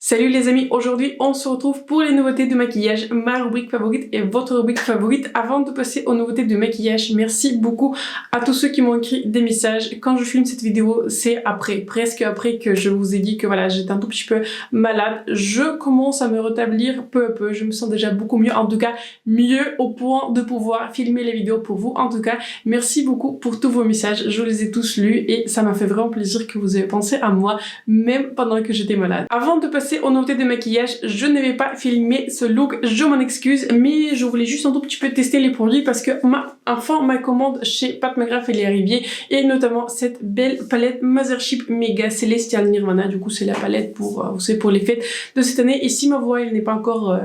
Salut les amis, aujourd'hui on se retrouve pour les nouveautés de maquillage, ma rubrique favorite et votre rubrique favorite. Avant de passer aux nouveautés de maquillage, merci beaucoup à tous ceux qui m'ont écrit des messages. Quand je filme cette vidéo, c'est après, presque après que je vous ai dit que voilà, j'étais un tout petit peu malade. Je commence à me rétablir peu à peu, je me sens déjà beaucoup mieux, en tout cas mieux au point de pouvoir filmer les vidéos pour vous. En tout cas, merci beaucoup pour tous vos messages, je les ai tous lus et ça m'a fait vraiment plaisir que vous ayez pensé à moi, même pendant que j'étais malade. Avant de passer aux nouveautés de maquillage, je ne vais pas filmer ce look, je m'en excuse, mais je voulais juste un tout petit peu tester les produits parce que ma commande chez Pat McGrath elle est arrivée, et notamment cette belle palette Mothership Mega Celestial Nirvana. Du coup c'est la palette pour vous savez, pour les fêtes de cette année, et si ma voix elle n'est pas encore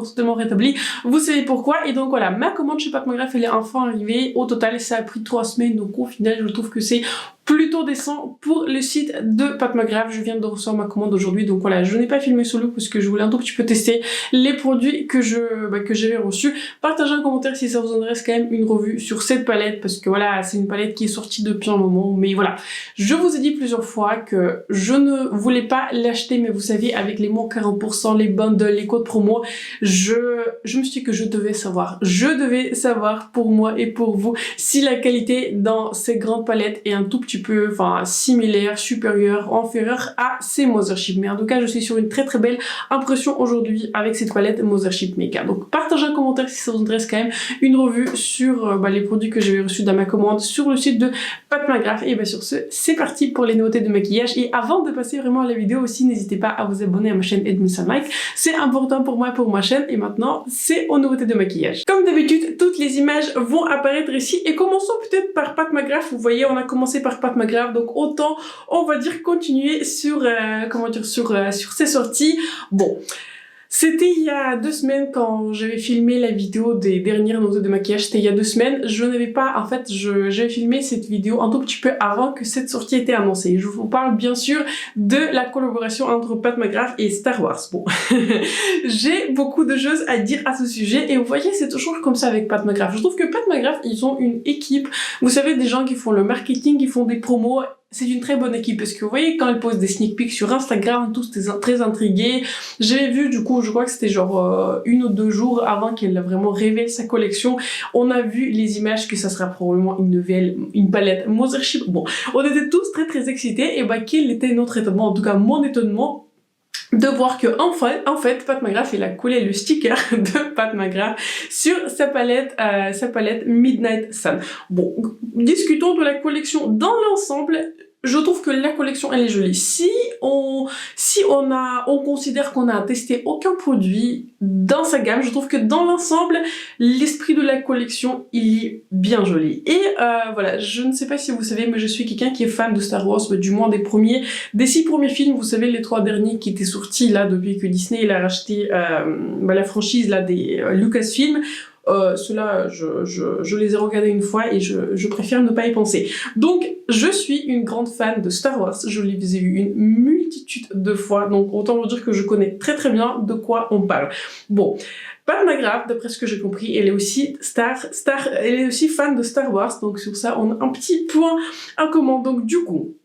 totalement rétablie, vous savez pourquoi. Et donc voilà, ma commande chez Pat McGrath elle est enfin arrivée. Au total ça a pris 3 semaines, donc au final je trouve que c'est plutôt décent pour le site de Pat McGrath. Je viens de recevoir ma commande aujourd'hui, donc voilà, je n'ai pas filmé ce look parce que je voulais un tout petit peu tester les produits que j'avais reçus. Partagez un commentaire si ça vous intéresse quand même une revue sur cette palette, parce que voilà, c'est une palette qui est sortie depuis un moment, mais voilà. Je vous ai dit plusieurs fois que je ne voulais pas l'acheter, mais vous savez, avec les mots 40%, les bundles, les codes promo, je me suis dit que je devais savoir pour moi et pour vous si la qualité dans ces grandes palettes est un tout petit peu similaire, supérieur, inférieur à ces Mothership. Mais en tout cas, je suis sur une très très belle impression aujourd'hui avec cette palette Mothership Mega. Donc partagez un commentaire si ça vous intéresse quand même une revue sur les produits que j'avais reçus dans ma commande sur le site de Pat McGrath. Et bien sur ce, c'est parti pour les nouveautés de maquillage. Et avant de passer vraiment à la vidéo aussi, n'hésitez pas à vous abonner à ma chaîne et de mettre un like. C'est important pour moi, pour ma chaîne. Et maintenant, c'est aux nouveautés de maquillage. Comme d'habitude, toutes les images vont apparaître ici. Et commençons peut-être par Pat McGrath. Vous voyez, on a commencé par Pat McGrath, donc autant on va dire continuer sur sur ces sorties. Bon, c'était il y a 2 semaines quand j'avais filmé la vidéo des dernières nouveautés de maquillage. C'était il y a 2 semaines. Je n'avais pas, en fait, j'avais filmé cette vidéo un tout petit peu avant que cette sortie était annoncée. Je vous parle bien sûr de la collaboration entre Pat McGrath et Star Wars. Bon, j'ai beaucoup de choses à dire à ce sujet, et vous voyez, c'est toujours comme ça avec Pat McGrath. Je trouve que Pat McGrath, ils ont une équipe, vous savez, des gens qui font le marketing, qui font des promos. C'est une très bonne équipe, parce que vous voyez, quand elle pose des sneak peeks sur Instagram, tous très intrigués. J'avais vu, du coup, je crois que c'était genre 1 ou 2 jours avant qu'elle vraiment révèle sa collection. On a vu les images que ça sera probablement une palette Mothership. Bon, on était tous très très excités, et quel était notre étonnement, en tout cas mon étonnement, de voir que en fait Pat McGrath il a collé le sticker de Pat McGrath sur sa palette Midnight Sun. Bon, discutons de la collection dans l'ensemble. Je trouve que la collection elle est jolie. Si on considère qu'on a testé aucun produit dans sa gamme, je trouve que dans l'ensemble, l'esprit de la collection il est bien joli. Et voilà, je ne sais pas si vous savez, mais je suis quelqu'un qui est fan de Star Wars, du moins des 6 premiers films. Vous savez, les 3 derniers qui étaient sortis là depuis que Disney il a racheté la franchise là des Lucasfilm. Ceux-là, je les ai regardés une fois et je préfère ne pas y penser. Donc, je suis une grande fan de Star Wars. Je les ai vus une multitude de fois, donc autant vous dire que je connais très très bien de quoi on parle. Bon, Pat McGrath, d'après ce que j'ai compris, elle est aussi elle est aussi fan de Star Wars, donc sur ça, on a un petit point en commun. Donc du coup,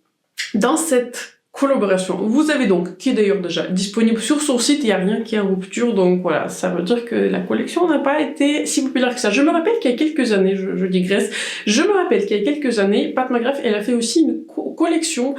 dans cette collaboration, vous avez donc, qui est d'ailleurs déjà disponible sur son site, il n'y a rien qui est en rupture, donc voilà, ça veut dire que la collection n'a pas été si populaire que ça. Je me rappelle qu'il y a quelques années, je digresse, je me rappelle qu'il y a quelques années, Pat McGrath, elle a fait aussi une collection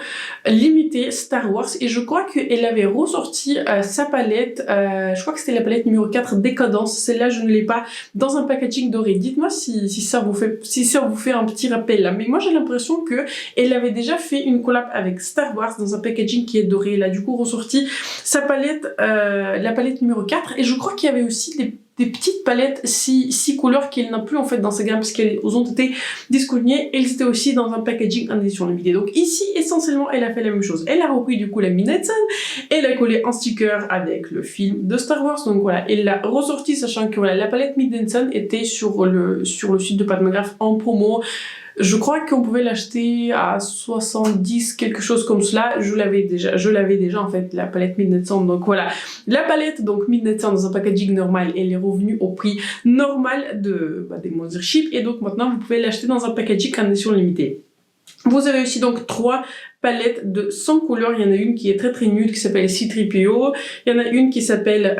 limitée Star Wars, et je crois qu'elle avait ressorti sa palette, je crois que c'était la palette numéro 4, Décadence. Celle-là, je ne l'ai pas dans un packaging doré. Dites-moi si ça vous fait un petit rappel là, mais moi j'ai l'impression que elle avait déjà fait une collab avec Star Wars dans un packaging qui est doré. Elle a du coup ressorti sa palette, la palette numéro 4, et je crois qu'il y avait aussi des petites palettes 6 couleurs qu'elle n'a plus en fait dans sa gamme parce qu'elles ont été discontinuées. Elles étaient aussi dans un packaging en édition limitée. Donc ici essentiellement elle a fait la même chose. Elle a repris du coup la Midnight Sun, elle a collé un sticker avec le film de Star Wars, donc voilà, elle l'a ressorti, sachant que voilà, la palette Midnight Sun était sur le site de Pat McGrath en promo. Je crois qu'on pouvait l'acheter à 70, quelque chose comme cela. Je l'avais déjà en fait, la palette Midnight Sun. Donc voilà, la palette donc Midnight Sun dans un packaging normal, elle est revenue au prix normal des Mothership, et donc maintenant vous pouvez l'acheter dans un packaging en édition limitée. Vous avez aussi donc 3 palettes de 100 couleurs. Il y en a une qui est très très nude qui s'appelle C3PO. Il y en a une qui s'appelle,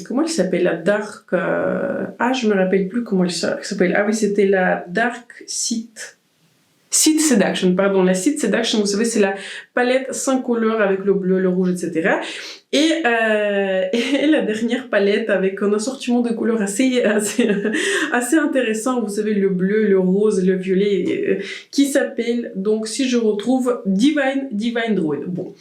comment elle s'appelle? La Dark, je me rappelle plus comment elle s'appelle. Ah oui, c'était la Dark Seed Seduction, pardon, la Seed Seduction, vous savez, c'est la palette 5 couleurs avec le bleu, le rouge, etc. Et la dernière palette avec un assortiment de couleurs assez intéressant, vous savez, le bleu, le rose, le violet, qui s'appelle, donc si je retrouve, Divine Druid. Bon.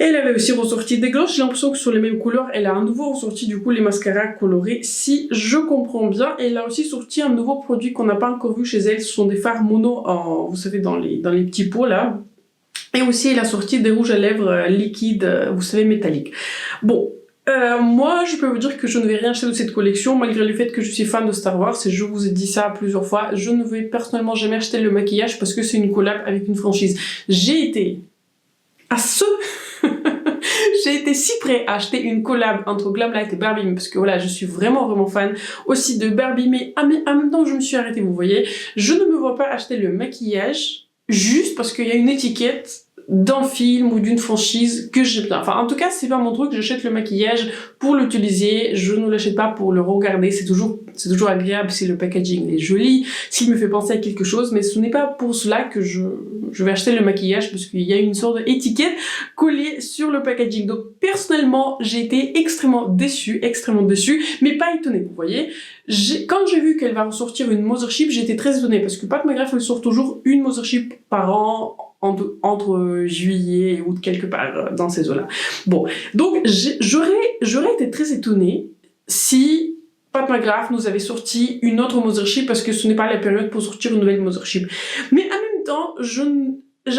Elle avait aussi ressorti des glosses, j'ai l'impression que sur les mêmes couleurs, elle a à nouveau ressorti du coup les mascaras colorés, si je comprends bien. Elle a aussi sorti un nouveau produit qu'on n'a pas encore vu chez elle, ce sont des fards mono, vous savez, dans les petits pots là. Et aussi elle a sorti des rouges à lèvres liquides, vous savez, métalliques. Bon. Moi, je peux vous dire que je ne vais rien acheter de cette collection, malgré le fait que je suis fan de Star Wars, et je vous ai dit ça plusieurs fois, je ne vais personnellement jamais acheter le maquillage parce que c'est une collab avec une franchise. J'ai été j'ai été si près à acheter une collab entre Glamlight et Barbie, parce que voilà, je suis vraiment fan aussi de Barbie, mais en même temps je me suis arrêtée, vous voyez. Je ne me vois pas acheter le maquillage juste parce qu'il y a une étiquette d'un film ou d'une franchise que j'aime bien. Enfin, en tout cas, c'est pas mon truc, j'achète le maquillage pour l'utiliser, je ne l'achète pas pour le regarder, c'est toujours agréable si le packaging est joli, s'il me fait penser à quelque chose, mais ce n'est pas pour cela que je vais acheter le maquillage, parce qu'il y a une sorte d'étiquette collée sur le packaging. Donc, personnellement, j'ai été extrêmement déçue, mais pas étonnée, vous voyez. Quand j'ai vu qu'elle va ressortir une Mothership, j'étais très étonnée, parce que Pat McGrath, elle sort toujours une Mothership par an, entre juillet et août, quelque part dans ces eaux-là. Bon, donc j'aurais été très étonnée si Pat McGrath nous avait sorti une autre Mothership, parce que ce n'est pas la période pour sortir une nouvelle Mothership. Mais en même temps, j'ai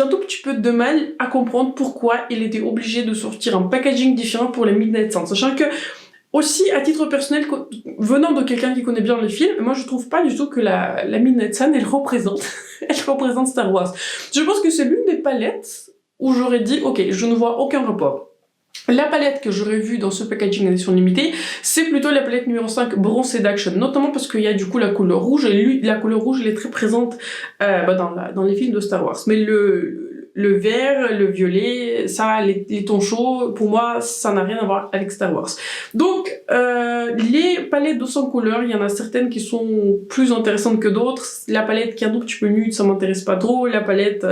un tout petit peu de mal à comprendre pourquoi il était obligé de sortir un packaging différent pour les Midnight Suns, sachant que aussi, à titre personnel, venant de quelqu'un qui connaît bien les films, moi je trouve pas du tout que la Midnight Sun, elle représente Star Wars. Je pense que c'est l'une des palettes où j'aurais dit, ok, je ne vois aucun rapport. La palette que j'aurais vue dans ce packaging édition limitée, c'est plutôt la palette numéro 5 Bronze Seduction, notamment parce qu'il y a du coup la couleur rouge, et la couleur rouge elle est très présente dans les films de Star Wars. Mais le vert, le violet, ça, les tons chauds, pour moi, ça n'a rien à voir avec Star Wars. Donc, les palettes de 100 couleurs, il y en a certaines qui sont plus intéressantes que d'autres. La palette qui est un tout petit peu nude, ça m'intéresse pas trop. La palette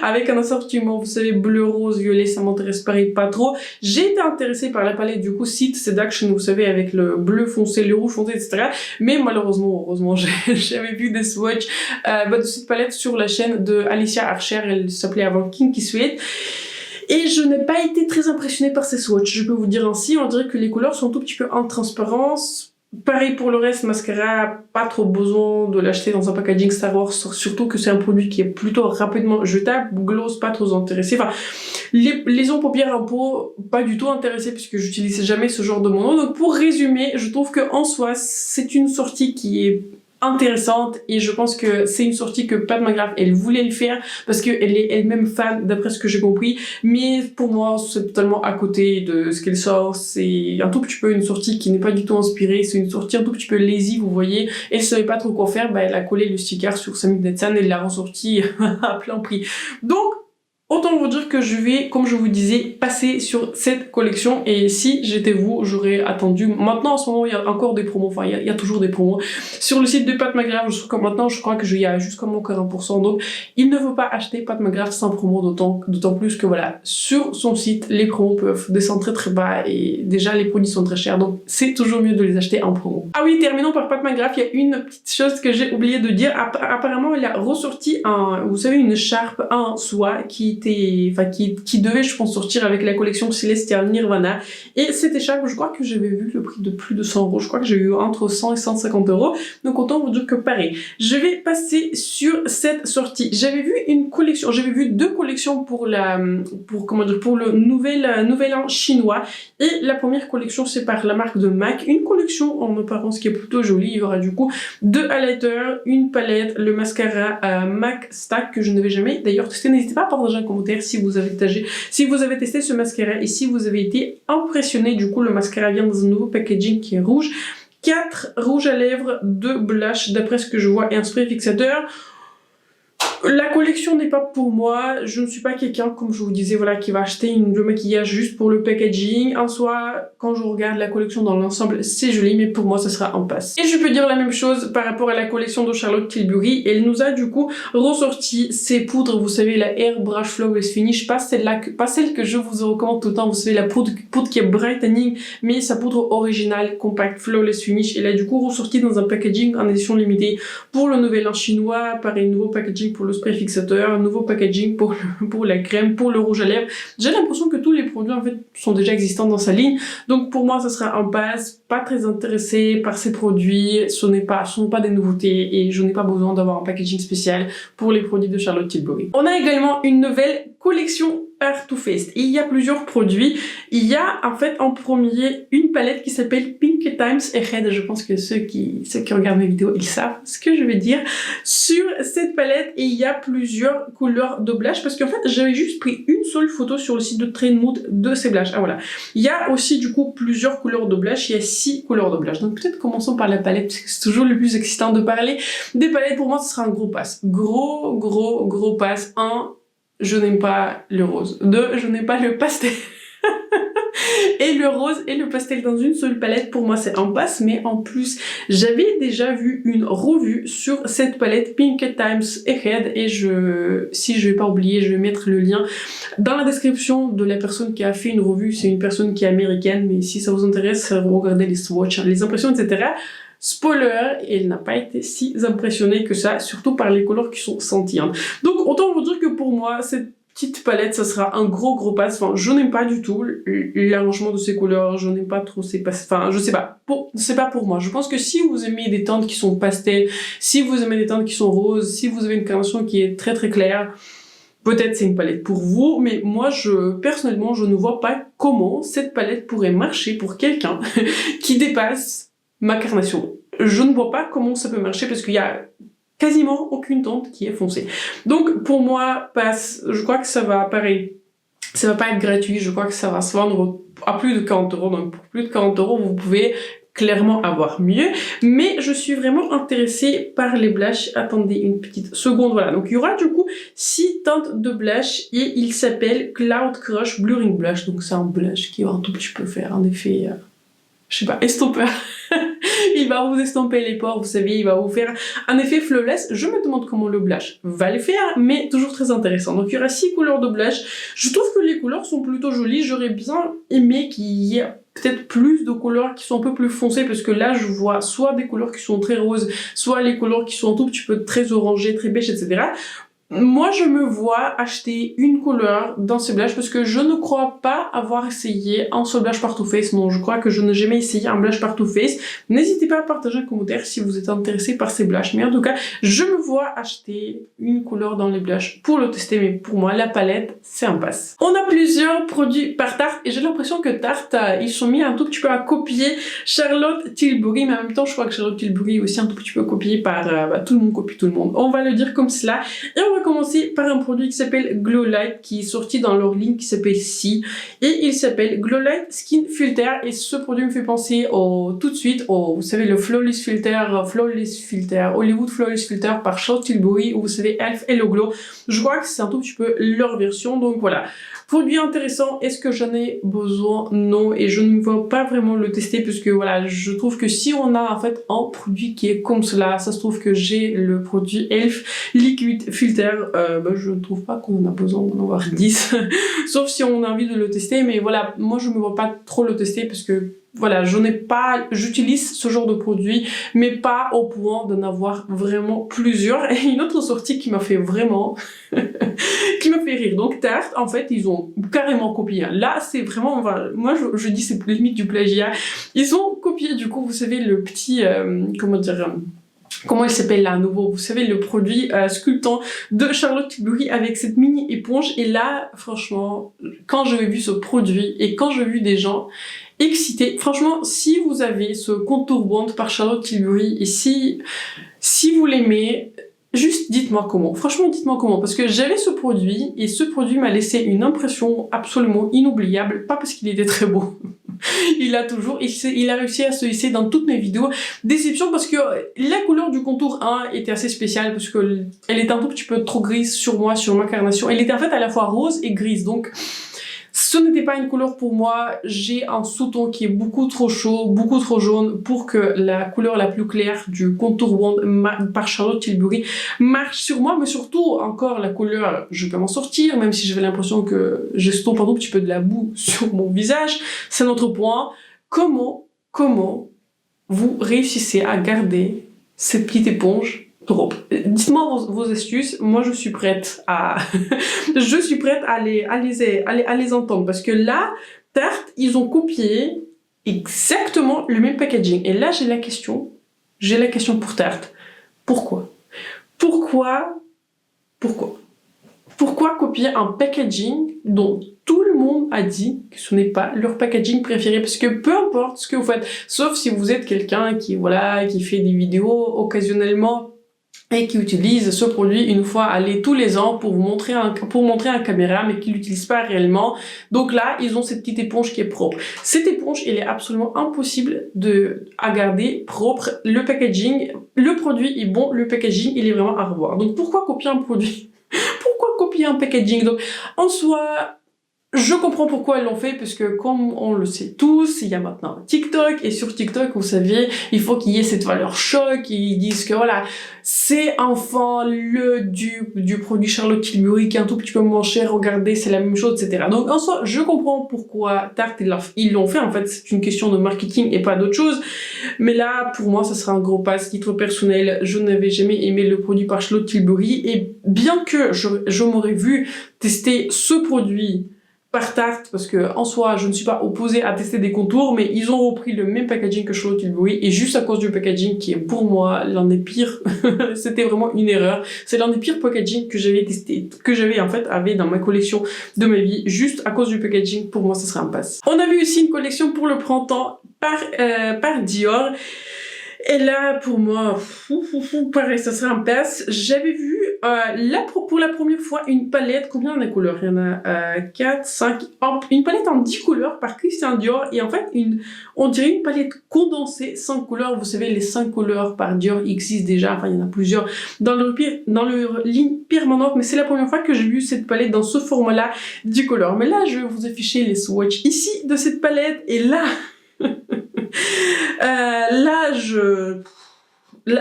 avec un assortiment, vous savez, bleu, rose, violet, ça m'intéresse pas trop. J'ai été intéressée par la palette du coup Seed Seduction, vous savez, avec le bleu foncé, le rouge foncé, etc. Mais malheureusement, heureusement, j'avais vu des swatchs de cette palette sur la chaîne de Alicia Archer. Elle s'appelait avant Kinky Sweet. Et je n'ai pas été très impressionnée par ces swatchs, je peux vous dire ainsi. On dirait que les couleurs sont un tout petit peu en transparence. Pareil pour le reste, mascara, pas trop besoin de l'acheter dans un packaging Star Wars, surtout que c'est un produit qui est plutôt rapidement jetable. Gloss, pas trop intéressé. Enfin, les ondes paupières en peau, pas du tout intéressé puisque j'utilise jamais ce genre de mono. Donc pour résumer, je trouve que en soi, c'est une sortie qui est intéressante, et je pense que c'est une sortie que Pat McGrath elle voulait le faire parce qu'elle est elle-même fan d'après ce que j'ai compris, mais pour moi c'est totalement à côté de ce qu'elle sort. C'est un tout petit peu une sortie qui n'est pas du tout inspirée, c'est une sortie un tout petit peu lazy, vous voyez. Elle savait pas trop quoi faire, elle a collé le sticker sur sa Midnight Sun et elle l'a ressorti à plein prix. Donc autant vous dire que je vais, comme je vous disais, passer sur cette collection, et si j'étais vous, j'aurais attendu. Maintenant, en ce moment, il y a encore des promos, enfin, il y a toujours des promos. Sur le site de Pat McGrath, maintenant, je crois qu'il y a jusqu'à mon 40%, donc il ne veut pas acheter Pat McGrath sans promo, d'autant plus que voilà, sur son site, les promos peuvent descendre très bas, et déjà, les produits sont très chers, donc c'est toujours mieux de les acheter en promo. Ah oui, terminons par Pat McGrath, il y a une petite chose que j'ai oublié de dire. Apparemment, il a ressorti vous savez, une écharpe en soie qui devait, je pense, sortir avec la collection Celestial Nirvana. Et cette écharpe, je crois que j'avais vu le prix de plus de 100 €. Je crois que j'ai eu entre 100 et 150 €. Donc autant vous dire que pareil. Je vais passer sur cette sortie. J'avais vu deux collections pour le nouvel an chinois. Et la première collection, c'est par la marque de MAC. Une collection en apparence qui est plutôt jolie. Il y aura du coup 2 highlighters, une palette, le mascara MAC Stack que je n'avais jamais d'ailleurs testé. N'hésitez pas à partager un commentaire si vous avez testé ce mascara et si vous avez été impressionné. Du coup, le mascara vient dans un nouveau packaging qui est rouge. 4 rouges à lèvres, 2 blush d'après ce que je vois et un spray fixateur. La collection n'est pas pour moi, je ne suis pas quelqu'un, comme je vous disais, voilà, qui va acheter le maquillage juste pour le packaging. En soi, quand je regarde la collection dans l'ensemble, c'est joli, mais pour moi, ça sera un pass. Et je peux dire la même chose par rapport à la collection de Charlotte Tilbury. Elle nous a du coup ressorti ses poudres, vous savez, la Airbrush Flawless Finish, pas celle que je vous recommande tout le temps, vous savez, la poudre qui est brightening, mais sa poudre originale, compact Flawless Finish. Elle a du coup ressorti dans un packaging en édition limitée pour le nouvel an chinois, pareil, nouveau packaging pour le spray fixateur, un nouveau packaging pour la crème, pour le rouge à lèvres. J'ai l'impression que tous les produits en fait sont déjà existants dans sa ligne, donc pour moi ça sera un pass. Pas très intéressée par ces produits, ce sont pas des nouveautés et je n'ai pas besoin d'avoir un packaging spécial pour les produits de Charlotte Tilbury. On a également une nouvelle collection Art Too Faced. Il y a plusieurs produits. Il y a en fait en premier une palette qui s'appelle Pink Times Ahead. Je pense que ceux qui regardent mes vidéos, ils savent ce que je vais dire. Sur cette palette, il y a plusieurs couleurs de blush parce qu'en fait, j'avais juste pris une seule photo sur le site de Trend Mood de ces blushs. Ah voilà. Il y a aussi du coup plusieurs couleurs de blush. Il y a 6 couleurs de blush. Donc peut-être commençons par la palette parce que c'est toujours le plus excitant de parler des palettes. Pour moi, ce sera un gros pass. Gros pass. 1. Je n'aime pas le rose. 2. Je n'aime pas le pastel. Et le rose et le pastel dans une seule palette, pour moi c'est un pass, mais en plus j'avais déjà vu une revue sur cette palette Pink Times Ahead et si je vais pas oublier, je vais mettre le lien dans la description de la personne qui a fait une revue. C'est une personne qui est américaine, mais si ça vous intéresse, regardez les swatchs, les impressions, etc. Spoiler, elle n'a pas été si impressionnée que ça, surtout par les couleurs qui sont scintillantes. Donc autant vous dire que pour moi, cette petite palette, ça sera un gros pass. Enfin, je n'aime pas du tout l'arrangement de ces couleurs, je n'aime pas trop ces enfin, je sais pas, c'est pas pour moi. Je pense que si vous aimez des teintes qui sont pastel, si vous aimez des teintes qui sont roses, si vous avez une carnation qui est très claire, peut-être c'est une palette pour vous, mais moi, personnellement, je ne vois pas comment cette palette pourrait marcher pour quelqu'un qui dépasse ma carnation. Je ne vois pas comment ça peut marcher parce qu'il y a quasiment aucune teinte qui est foncée. Donc pour moi, passe, je crois que ça va, pareil, ça va pas être gratuit, je crois que ça va se vendre à plus de 40 €, donc pour plus de 40 €, vous pouvez clairement avoir mieux, mais je suis vraiment intéressée par les blushs. Attendez une petite seconde, voilà, donc il y aura du coup 6 teintes de blush et il s'appelle Cloud Crush Blurring Blush, donc c'est un blush qui va un tout petit peu faire un effet, je sais pas, estompeur. Il va vous estomper les pores, vous savez, il va vous faire un effet flawless. Je me demande comment le blush va le faire, mais toujours très intéressant. Donc il y aura 6 couleurs de blush. Je trouve que les couleurs sont plutôt jolies. J'aurais bien aimé qu'il y ait peut-être plus de couleurs qui sont un peu plus foncées, parce que là je vois soit des couleurs qui sont très roses, soit les couleurs qui sont un tout petit peu très orangées, très beige, etc. Moi, je me vois acheter une couleur dans ce blush parce que je ne crois pas avoir essayé un seul blush par Too Faced. Non, je crois que je n'ai jamais essayé un blush par Too Faced. N'hésitez pas à partager un commentaire si vous êtes intéressé par ces blushs. Mais en tout cas, je me vois acheter une couleur dans les blushs pour le tester. Mais pour moi, la palette, c'est un pass. On a plusieurs produits par Tarte et j'ai l'impression que Tarte, ils sont mis un tout petit peu à copier Charlotte Tilbury. Mais en même temps, je crois que Charlotte Tilbury est aussi un tout petit peu copié par tout le monde copie tout le monde. On va le dire comme cela. Et on va commencer par un produit qui s'appelle Glow Light, qui est sorti dans leur ligne qui s'appelle Si, et il s'appelle Glow Light Skin Filter, et ce produit me fait penser tout de suite vous savez, le Flawless Filter, Hollywood Flawless Filter par Charlotte Tilbury, où vous savez Elf Hello Glow. Je crois que c'est un tout petit peu leur version, donc voilà. Produit intéressant, est-ce que j'en ai besoin? Non, et je ne vois pas vraiment le tester puisque voilà, je trouve que si on a en fait un produit qui est comme cela, ça se trouve que j'ai le produit Elf Liquid Filter, je ne trouve pas qu'on en a besoin d'en avoir 10, sauf si on a envie de le tester, mais voilà, moi je me vois pas trop le tester parce que voilà, j'utilise ce genre de produit, mais pas au point d'en avoir vraiment plusieurs. Et une autre sortie qui m'a fait vraiment, qui m'a fait rire. Donc Tarte, en fait, ils ont carrément copié. Là, c'est vraiment, moi je dis c'est limite du plagiat. Ils ont copié, du coup, vous savez, le petit, comment il s'appelle là à nouveau, vous savez, le produit sculptant de Charlotte Tilbury avec cette mini éponge. Et là, franchement, quand j'ai vu ce produit et quand j'ai vu des gens excités, franchement, si vous avez ce contour bond par Charlotte Tilbury et si vous l'aimez, juste dites-moi comment. Franchement, dites-moi comment, parce que j'avais ce produit et ce produit m'a laissé une impression absolument inoubliable, pas parce qu'il était très beau, il a réussi à se hisser dans toutes mes vidéos. Déception parce que la couleur du contour 1 était assez spéciale parce que elle était un tout petit peu trop grise sur moi, sur ma carnation. Elle était en fait à la fois rose et grise, donc ce n'était pas une couleur pour moi. J'ai un sous-ton qui est beaucoup trop chaud, beaucoup trop jaune pour que la couleur la plus claire du contour Wand par Charlotte Tilbury marche sur moi. Mais surtout, encore, la couleur, je peux m'en sortir, même si j'avais l'impression que j'estompe un tout petit peu de la boue sur mon visage. C'est un autre point. Comment vous réussissez à garder cette petite éponge propre? Dites-moi vos astuces. Moi, je suis prête à, je suis prête à les entendre parce que là, Tarte, ils ont copié exactement le même packaging. Et là, j'ai la question pour Tarte. Pourquoi copier un packaging dont tout le monde a dit que ce n'est pas leur packaging préféré? Parce que peu importe ce que vous faites, sauf si vous êtes quelqu'un qui fait des vidéos occasionnellement et qui utilise ce produit une fois tous les ans pour montrer à caméra, mais qui l'utilise pas réellement. Donc là, ils ont cette petite éponge qui est propre. Cette éponge, il est absolument impossible à garder propre. Le packaging, le produit est bon, le packaging, il est vraiment à revoir. Donc pourquoi copier un produit? Pourquoi copier un packaging? Donc en soi, je comprends pourquoi ils l'ont fait, parce que comme on le sait tous, il y a maintenant TikTok, et sur TikTok, vous savez, il faut qu'il y ait cette valeur choc, ils disent que voilà, c'est enfin du produit Charlotte Tilbury qui est un tout petit peu moins cher, regardez, c'est la même chose, etc. Donc en soi, je comprends pourquoi Tarte, ils l'ont fait, en fait, c'est une question de marketing et pas d'autre chose, mais là, pour moi, ça sera un gros pass, titre personnel, je n'avais jamais aimé le produit par Charlotte Tilbury, et bien que je m'aurais vu tester ce produit par Tarte, parce que en soi je ne suis pas opposée à tester des contours, mais ils ont repris le même packaging que Charlotte Tilbury, et juste à cause du packaging qui est pour moi l'un des pires, c'était vraiment une erreur, c'est l'un des pires packaging que j'avais testé, que j'avais en fait dans ma collection de ma vie, juste à cause du packaging, pour moi ça serait un pass. On avait aussi une collection pour le printemps par Dior. Et là, pour moi, pareil, ça serait un pass. J'avais vu, pour la première fois, une palette, combien il y en a de couleurs? Il y en a 4, 5, une palette en 10 couleurs par Christian Dior. Et en fait, on dirait une palette condensée, 5 couleurs. Vous savez, les 5 couleurs par Dior existent déjà, enfin, il y en a plusieurs dans leur ligne permanente. Mais c'est la première fois que j'ai vu cette palette dans ce format-là, 10 couleurs. Mais là, je vais vous afficher les swatchs ici de cette palette. Et là...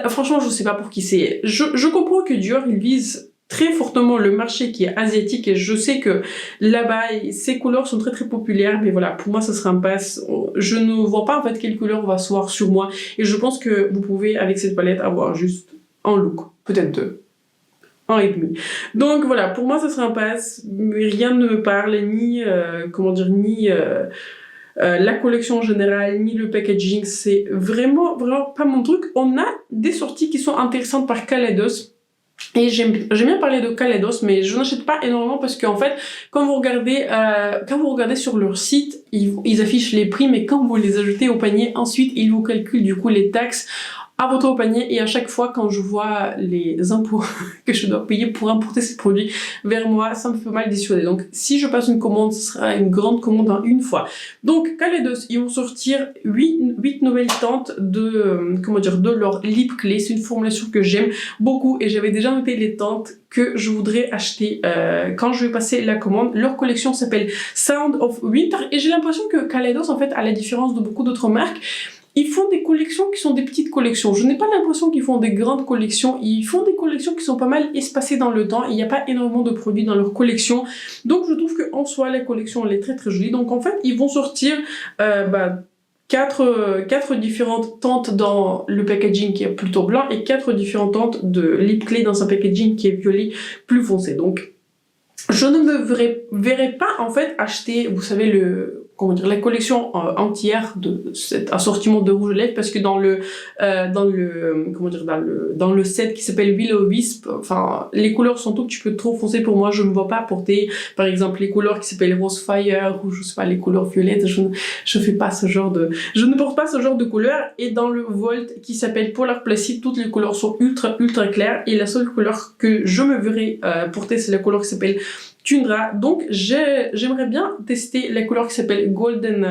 franchement, je sais pas pour qui c'est. Je comprends que Dior, il vise très fortement le marché qui est asiatique, et je sais que là-bas, ces couleurs sont très très populaires, mais voilà, pour moi, ça sera un pass. Je ne vois pas en fait quelle couleur va s'asseoir sur moi, et je pense que vous pouvez, avec cette palette, avoir juste un look, peut-être deux. 1,5. Donc voilà, pour moi, ça sera un pass. Rien ne me parle, ni la collection en général, ni le packaging, c'est vraiment pas mon truc. On a des sorties qui sont intéressantes par Kaleidos, et j'aime bien parler de Kaleidos, mais je n'achète pas énormément parce qu'en fait, quand vous regardez sur leur site, ils affichent les prix, mais quand vous les ajoutez au panier, ensuite ils vous calculent du coup les taxes à votre panier, et à chaque fois quand je vois les impôts que je dois payer pour importer ces produits vers moi, ça me fait mal dissuader. Donc si je passe une commande, ce sera une grande commande en une fois. Donc Kaleidos, ils vont sortir 8 nouvelles teintes de leur lip clé. C'est une formulation que j'aime beaucoup, et j'avais déjà noté les teintes que je voudrais acheter quand je vais passer la commande. Leur collection s'appelle Sound of Winter, et j'ai l'impression que Kaleidos, en fait, à la différence de beaucoup d'autres marques, ils font des collections qui sont des petites collections. Je n'ai pas l'impression qu'ils font des grandes collections. Ils font des collections qui sont pas mal espacées dans le temps. Il n'y a pas énormément de produits dans leur collection. Donc je trouve qu'en soi, la collection, elle est très très jolie. Donc en fait, ils vont sortir quatre différentes teintes dans le packaging qui est plutôt blanc, et 4 différentes teintes de lip clé dans un packaging qui est violet plus foncé. Donc je ne me verrai pas en fait acheter, vous savez, la collection entière de cet assortiment de rouge à lèvres, parce que dans le set qui s'appelle Will-O-Wisp, enfin, les couleurs sont tout petit peu trop foncées pour moi. Je ne me vois pas porter, par exemple, les couleurs qui s'appellent Rose Fire, ou je sais pas, les couleurs violettes. Je ne porte pas ce genre de couleurs. Et dans le Volt qui s'appelle Polar Placid, toutes les couleurs sont ultra claires, et la seule couleur que je me verrai porter, c'est la couleur qui s'appelle Tundra. Donc j'aimerais bien tester la couleur qui s'appelle Golden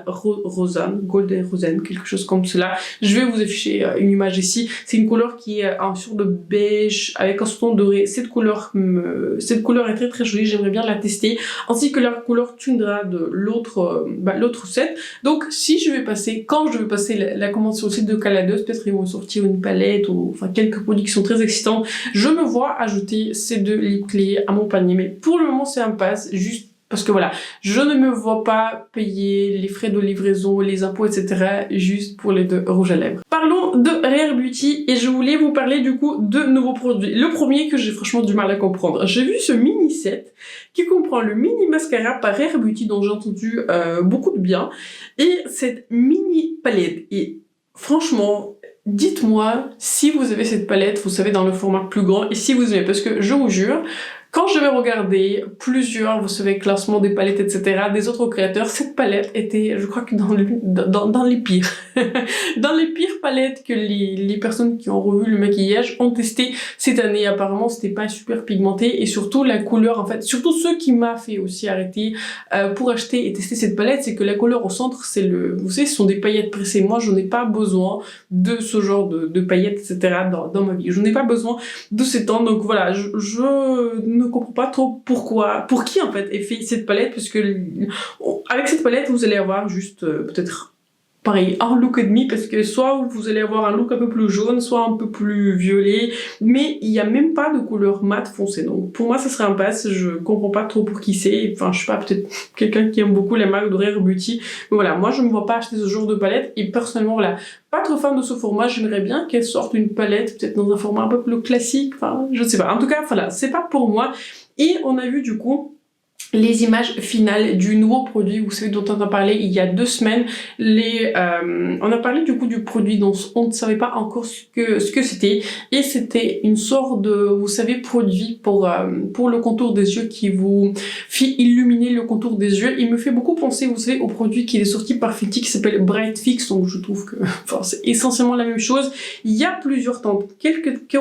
Rosen, quelque chose comme cela. Je vais vous afficher une image ici. C'est une couleur qui est en sorte de beige avec un sous-ton doré. Cette couleur est très très jolie, j'aimerais bien la tester, ainsi que la couleur Tundra de l'autre set. Donc quand je vais passer la commande sur le site de Caladeus, peut-être ils vont sortir une palette ou enfin quelques produits qui sont très excitants. Je me vois ajouter ces deux lip clés à mon panier, mais pour le moment c'est un pass, juste parce que voilà, je ne me vois pas payer les frais de livraison, les impôts, etc. juste pour les deux rouges à lèvres. Parlons de Rare Beauty et je voulais vous parler du coup de nouveaux produits. Le premier que j'ai franchement du mal à comprendre. J'ai vu ce mini set qui comprend le mini mascara par Rare Beauty dont j'ai entendu beaucoup de bien et cette mini palette. Et franchement, dites-moi si vous avez cette palette, vous savez, dans le format plus grand et si vous aimez, parce que je vous jure, quand je vais regarder plusieurs, vous savez, classements des palettes, etc., des autres créateurs, cette palette était, je crois que dans les pires. Dans les pires palettes que les personnes qui ont revu le maquillage ont testé cette année. Apparemment, c'était pas super pigmenté et surtout la couleur, en fait, surtout ce qui m'a fait aussi arrêter pour acheter et tester cette palette, c'est que la couleur au centre, vous savez, ce sont des paillettes pressées. Moi, je n'ai pas besoin de ce genre de paillettes, etc. dans ma vie. Je n'ai pas besoin de ces temps. Donc voilà, je ne comprends pas trop pour qui en fait est fait cette palette, parce que avec cette palette vous allez avoir juste peut-être pareil un look et demi, parce que soit vous allez avoir un look un peu plus jaune, soit un peu plus violet, mais il n'y a même pas de couleur mat foncée. Donc pour moi ça serait un pass, je comprends pas trop pour qui c'est. Enfin je sais pas, peut-être quelqu'un qui aime beaucoup les marques de Rare Beauty, mais voilà, moi je me vois pas acheter ce genre de palette et personnellement voilà, pas trop fan de ce format. J'aimerais bien qu'elle sorte une palette peut-être dans un format un peu plus classique, enfin je sais pas, en tout cas voilà, c'est pas pour moi. Et on a vu du coup les images finales du nouveau produit, vous savez, dont on a parlé il y a 2 semaines. On a parlé du coup du produit dont on ne savait pas encore ce que c'était, et c'était une sorte de, vous savez, produit pour le contour des yeux qui vous fait illuminer le contour des yeux. Il me fait beaucoup penser, vous savez, au produit qui est sorti par Fenty qui s'appelle Bright Fix, donc je trouve que enfin, c'est essentiellement la même chose. Il y a plusieurs teintes,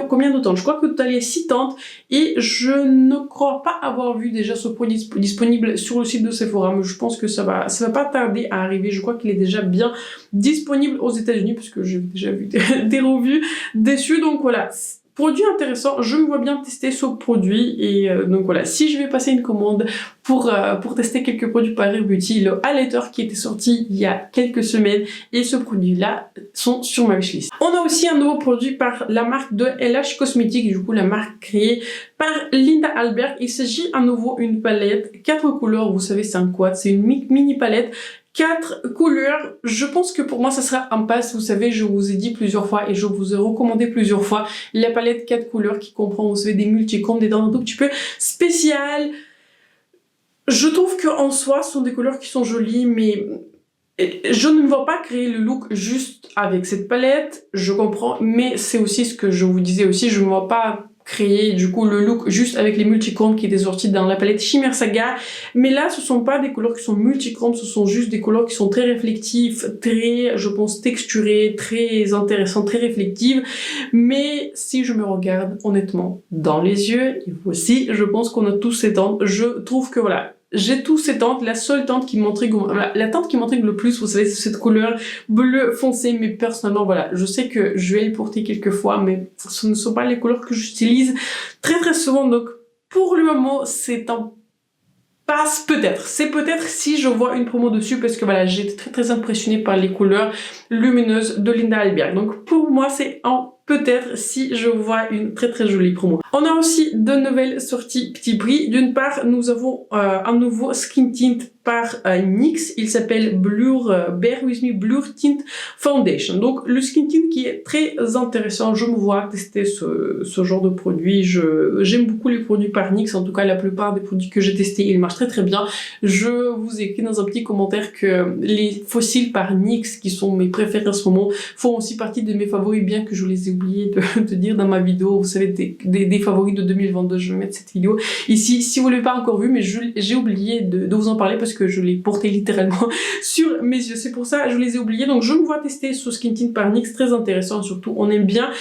combien de teintes? Je crois que total il y a 6 teintes, et je ne crois pas avoir vu déjà ce produit disponible sur le site de Sephora, mais je pense que ça va pas tarder à arriver. Je crois qu'il est déjà bien disponible aux États-Unis, parce que j'ai déjà vu des revues dessus. Donc voilà, produit intéressant, je me vois bien tester ce produit. Et donc voilà, si je vais passer une commande pour tester quelques produits par Rare Beauty, le highlighter qui était sorti il y a quelques semaines et ce produit-là sont sur ma wishlist. On a aussi un nouveau produit par la marque de LH Cosmetics, du coup la marque créée par Linda Albert. Il s'agit à nouveau une palette, 4 couleurs, vous savez c'est un quad, c'est une mini palette. 4 couleurs, je pense que pour moi ça sera un pass. Vous savez, je vous ai dit plusieurs fois et je vous ai recommandé plusieurs fois la palette 4 couleurs qui comprend, vous savez, des multichromes, des teintes un tout petit peu spéciales. Je trouve qu'en soi ce sont des couleurs qui sont jolies, mais je ne vais pas créer le look juste avec cette palette, je comprends, mais c'est aussi ce que je vous disais aussi, je ne vais pas créer du coup le look juste avec les multichromes qui étaient sortis dans la palette Shimmer Saga. Mais là ce sont pas des couleurs qui sont multichromes, ce sont juste des couleurs qui sont très réflectives, très, je pense, texturées, très intéressantes, très réflectives. Mais si je me regarde honnêtement dans les yeux, et vous aussi, je pense qu'on a tous ces teintes. Je trouve que voilà, j'ai tous ces teintes. La seule teinte qui m'intrigue, la teinte qui m'intrigue le plus, vous savez, c'est cette couleur bleu foncé, mais personnellement, voilà, je sais que je vais le porter quelques fois, mais ce ne sont pas les couleurs que j'utilise très souvent, donc pour le moment, c'est un passe peut-être. C'est peut-être si je vois une promo dessus, parce que voilà, j'ai été très impressionnée par les couleurs lumineuses de Linda Albert. Donc pour moi, c'est un peut-être si je vois une très jolie promo. On a aussi de nouvelles sorties petit prix. D'une part, nous avons un nouveau skin tint par NYX. Il s'appelle Bear With Me Blur Tint Foundation. Donc le skin tint qui est très intéressant. Je me vois tester ce genre de produit. J'aime beaucoup les produits par NYX. En tout cas, la plupart des produits que j'ai testés, ils marchent très bien. Je vous ai écrit dans un petit commentaire que les fossiles par NYX, qui sont mes préférés en ce moment, font aussi partie de mes favoris, bien que je les ai oublié de dire dans ma vidéo, vous savez, des favoris de 2022, je vais mettre cette vidéo ici, si vous ne l'avez pas encore vue, mais j'ai oublié de vous en parler parce que je l'ai porté littéralement sur mes yeux, c'est pour ça que je les ai oubliés. Donc je me vois tester ce Skin Tint par NYX, très intéressant, surtout on aime bien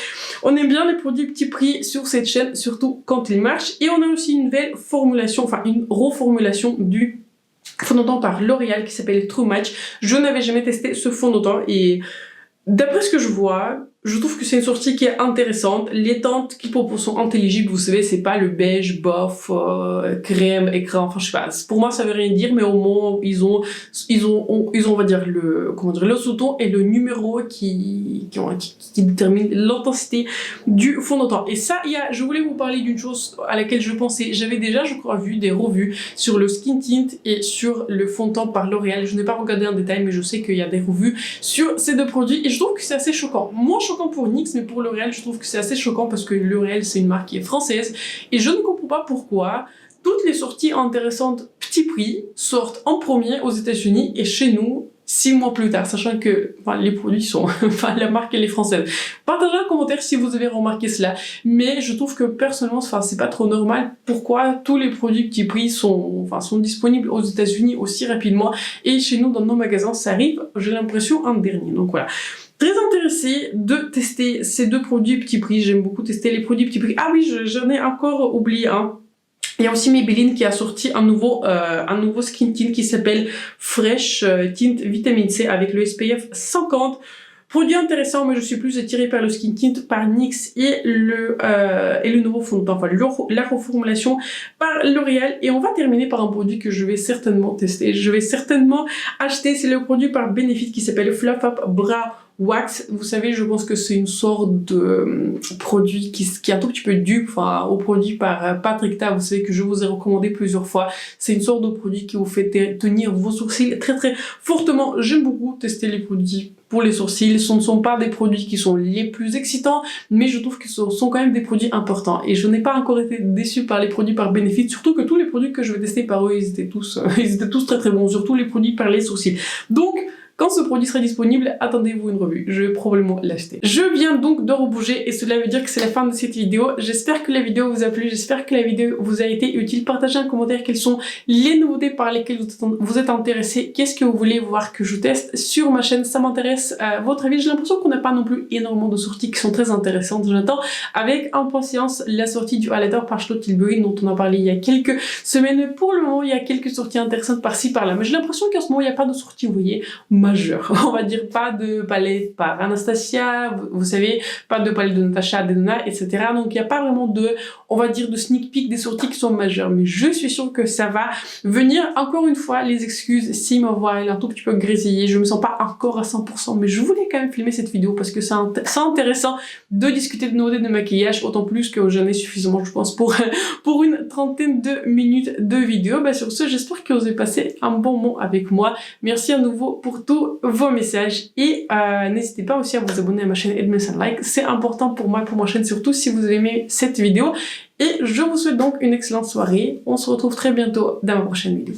les produits petit prix sur cette chaîne, surtout quand ils marchent. Et on a aussi une nouvelle formulation, enfin une reformulation du fond de teint par L'Oréal qui s'appelle True Match. Je n'avais jamais testé ce fond de teint et d'après ce que je vois, je trouve que c'est une sortie qui est intéressante. Les teintes qu'ils proposent sont intelligibles, vous savez, c'est pas le beige, bof, crème, écran, enfin je sais pas. Pour moi ça veut rien dire, mais au moins ils ont on va dire le sous-ton et le numéro qui détermine l'intensité du fond de teint. Et ça, je voulais vous parler d'une chose à laquelle je pensais. J'avais déjà, je crois, vu des revues sur le Skin Tint et sur le fond de teint par L'Oréal. Je n'ai pas regardé en détail, mais je sais qu'il y a des revues sur ces deux produits et je trouve que c'est assez choquant. Moins choquant pour NYX, mais pour L'Oréal, je trouve que c'est assez choquant parce que L'Oréal, c'est une marque qui est française et je ne comprends pas pourquoi toutes les sorties intéressantes petit prix sortent en premier aux États-Unis et chez nous 6 mois plus tard, sachant que les produits sont, la marque elle est française. Partagez un commentaire si vous avez remarqué cela, mais je trouve que personnellement, c'est pas trop normal pourquoi tous les produits petit prix sont disponibles aux États-Unis aussi rapidement et chez nous dans nos magasins ça arrive, j'ai l'impression, en dernier. Donc voilà. Très intéressée de tester ces deux produits petit prix. J'aime beaucoup tester les produits petit prix. Ah oui, j'en ai encore oublié un. Il y a aussi Maybelline qui a sorti un nouveau Skin Tint qui s'appelle Fresh Tint Vitamine C avec le SPF 50. Produit intéressant, mais je suis plus attirée par le Skin Tint par NYX et le nouveau fond de teint, la reformulation par L'Oréal. Et on va terminer par un produit que je vais certainement tester. Je vais certainement acheter. C'est le produit par Benefit qui s'appelle Fluff Up Brow Wax. Vous savez, je pense que c'est une sorte de produit qui est un tout petit peu dupe au produit par Patrick Ta. Vous savez que je vous ai recommandé plusieurs fois. C'est une sorte de produit qui vous fait tenir vos sourcils très très fortement. J'aime beaucoup tester les produits pour les sourcils. Ce ne sont pas des produits qui sont les plus excitants, mais je trouve que ce sont quand même des produits importants. Et je n'ai pas encore été déçue par les produits par Benefit, surtout que tous les produits que je vais tester par eux, ils étaient tous très très bons, surtout les produits par les sourcils. Donc, quand ce produit sera disponible, attendez-vous une revue, je vais probablement l'acheter. Je viens donc de rebouger et cela veut dire que c'est la fin de cette vidéo. J'espère que la vidéo vous a plu, j'espère que la vidéo vous a été utile. Partagez un commentaire quelles sont les nouveautés par lesquelles vous êtes intéressé. Qu'est-ce que vous voulez voir que je teste sur ma chaîne, ça m'intéresse votre avis. J'ai l'impression qu'on n'a pas non plus énormément de sorties qui sont très intéressantes. J'attends avec impatience la sortie du Highlighter par Charlotte Tilbury dont on a parlé il y a quelques semaines. Pour le moment, il y a quelques sorties intéressantes par-ci par-là, mais j'ai l'impression qu'en ce moment, il n'y a pas de sortie, vous voyez, majeure. On va dire pas de palette par Anastasia, vous savez, pas de palette de Natasha, Denona, etc. Donc il n'y a pas vraiment de, on va dire, de sneak peek des sorties qui sont majeures. Mais je suis sûre que ça va venir. Encore une fois, les excuses si ma voix est un tout petit peu grésillée. Je me sens pas encore à 100%, mais je voulais quand même filmer cette vidéo parce que c'est intéressant de discuter de nouveautés de maquillage, autant plus que j'en ai suffisamment, je pense, pour une trentaine de minutes de vidéo. Sur ce, j'espère que vous avez passé un bon moment avec moi. Merci à nouveau pour tous vos messages et n'hésitez pas aussi à vous abonner à ma chaîne et de mettre un like. C'est important pour moi, pour ma chaîne, surtout si vous avez aimé cette vidéo. Et je vous souhaite donc une excellente soirée. On se retrouve très bientôt dans ma prochaine vidéo.